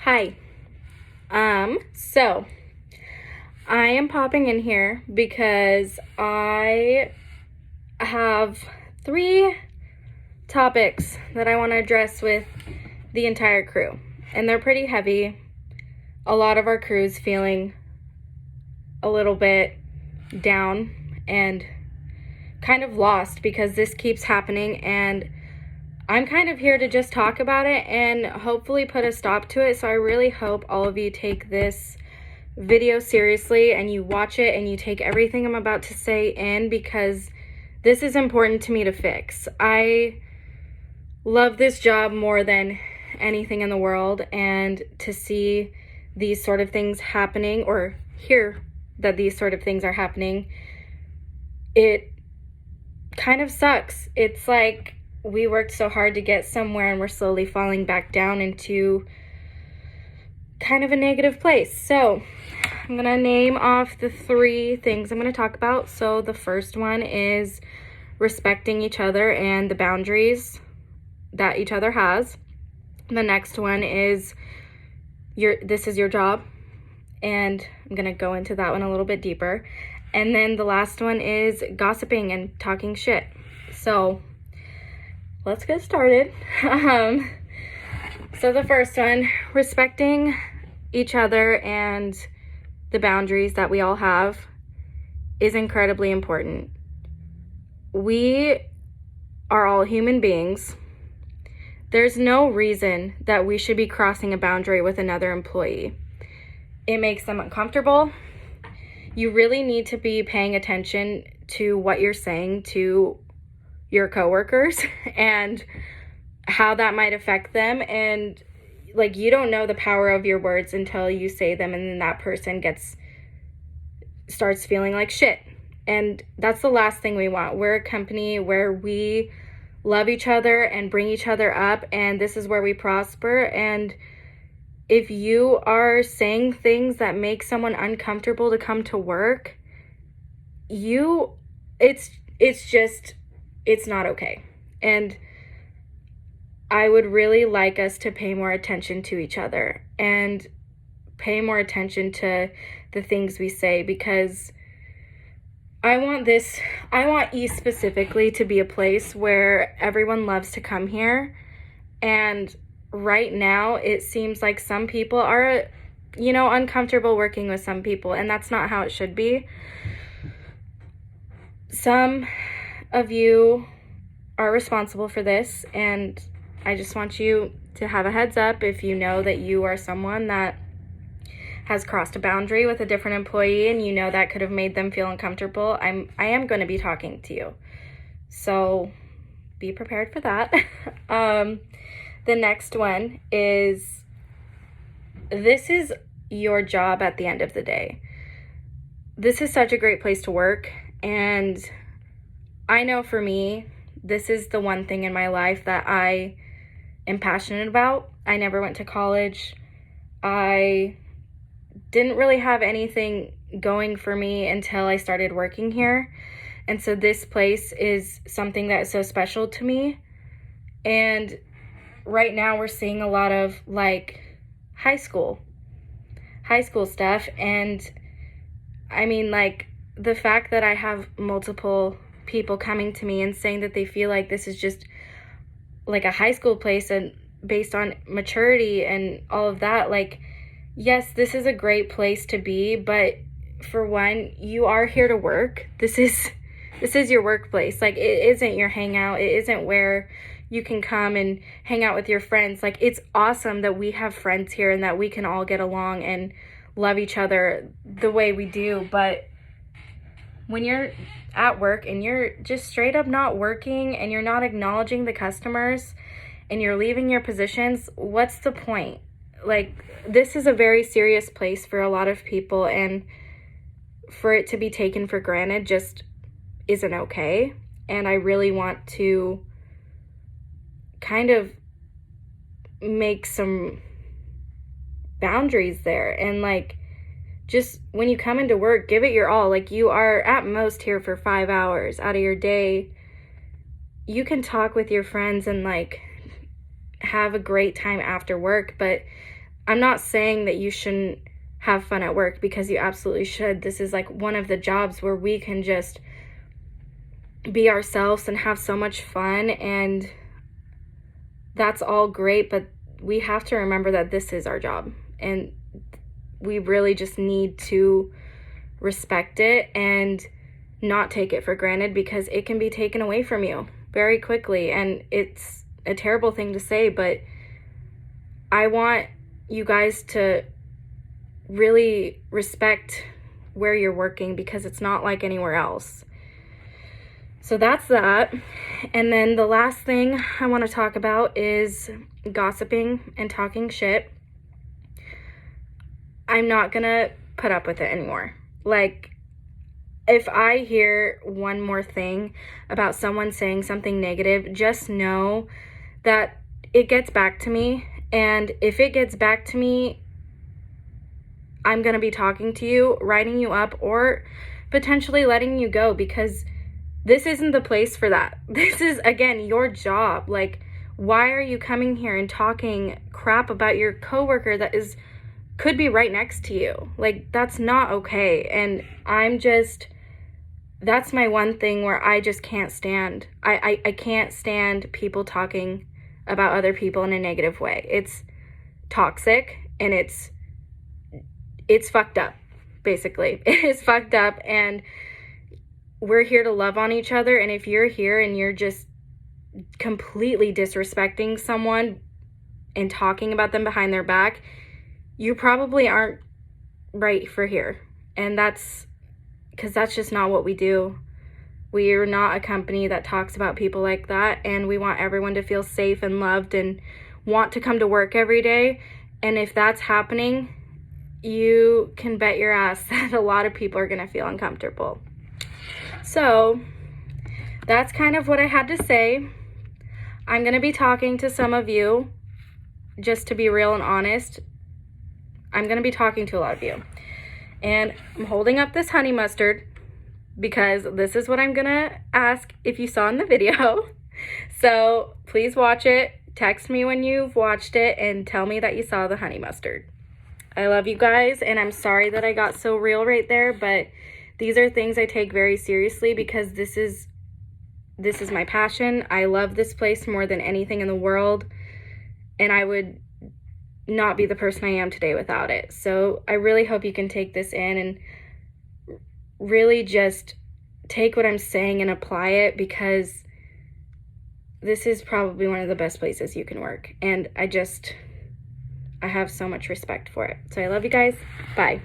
Hi. So I am popping in here because I have 3 topics that I want to address with the entire crew. And they're pretty heavy. A lot of our crew's feeling a little bit down and kind of lost because this keeps happening, and I'm kind of here to just talk about it and hopefully put a stop to it. So I really hope all of you take this video seriously and you watch it and you take everything I'm about to say in, because this is important to me to fix. I love this job more than anything in the world, and to see these sort of things happening or hear that these sort of things are happening, it kind of sucks. It's like we worked so hard to get somewhere and we're slowly falling back down into kind of a negative place. So I'm going to name off the 3 things I'm going to talk about. So the first one is respecting each other and the boundaries that each other has. The next one is this is your job, and I'm going to go into that one a little bit deeper. And then the last one is gossiping and talking shit. So let's get started. So the first one, respecting each other and the boundaries that we all have, is incredibly important. We are all human beings. There's no reason that we should be crossing a boundary with another employee. It makes them uncomfortable. You really need to be paying attention to what you're saying to your coworkers and how that might affect them. And like, you don't know the power of your words until you say them, and then that person starts feeling like shit. And that's the last thing we want. We're a company where we love each other and bring each other up, and this is where we prosper. And if you are saying things that make someone uncomfortable to come to work, it's not okay. And I would really like us to pay more attention to each other and pay more attention to the things we say, because I want East specifically to be a place where everyone loves to come here. And right now it seems like some people are, uncomfortable working with some people, and that's not how it should be. Some of you are responsible for this, and I just want you to have a heads up if you know that you are someone that has crossed a boundary with a different employee and you know that could have made them feel uncomfortable. I am going to be talking to you, so be prepared for that. The next one is, this is your job at the end of the day. This is such a great place to work, and I know for me, this is the one thing in my life that I am passionate about. I never went to college. I didn't really have anything going for me until I started working here. And so this place is something that is so special to me. And right now we're seeing a lot of like high school stuff. And I mean, like, the fact that I have multiple people coming to me and saying that they feel like this is just like a high school place and based on maturity and all of that, like, yes, this is a great place to be, but for one, you are here to work. This is your workplace. Like, it isn't your hangout. It isn't where you can come and hang out with your friends. Like, it's awesome that we have friends here and that we can all get along and love each other the way we do. But when you're at work and you're just straight up not working and you're not acknowledging the customers and you're leaving your positions, what's the point? Like, this is a very serious place for a lot of people, and for it to be taken for granted just isn't okay. And I really want to kind of make some boundaries there. And like, just when you come into work, give it your all. Like, you are at most here for 5 hours out of your day. You can talk with your friends and like have a great time after work, but I'm not saying that you shouldn't have fun at work, because you absolutely should. This is like one of the jobs where we can just be ourselves and have so much fun, and that's all great, but we have to remember that this is our job, and we really just need to respect it and not take it for granted, because it can be taken away from you very quickly. And it's a terrible thing to say, but I want you guys to really respect where you're working, because it's not like anywhere else. So that's that. And then the last thing I want to talk about is gossiping and talking shit. I'm not gonna put up with it anymore. Like, if I hear one more thing about someone saying something negative, just know that it gets back to me. And if it gets back to me, I'm gonna be talking to you, writing you up, or potentially letting you go, because this isn't the place for that. This is, again, your job. Like, why are you coming here and talking crap about your coworker that could be right next to you? Like, that's not okay. And that's my one thing where I just can't stand. I can't stand people talking about other people in a negative way. It's toxic, and it's fucked up, basically. It is fucked up, and we're here to love on each other. And if you're here and you're just completely disrespecting someone and talking about them behind their back, you probably aren't right for here. And that's because that's just not what we do. We are not a company that talks about people like that, and we want everyone to feel safe and loved and want to come to work every day. And if that's happening, you can bet your ass that a lot of people are going to feel uncomfortable. So that's kind of what I had to say. I'm going to be talking to some of you, just to be real and honest. I'm going to be talking to a lot of you. And I'm holding up this honey mustard because this is what I'm going to ask if you saw in the video. So please watch it. Text me when you've watched it and tell me that you saw the honey mustard. I love you guys, and I'm sorry that I got so real right there, but these are things I take very seriously, because this is my passion. I love this place more than anything in the world, and I would not be the person I am today without it. So I really hope you can take this in and really just take what I'm saying and apply it, because this is probably one of the best places you can work. And I have so much respect for it. So I love you guys. Bye.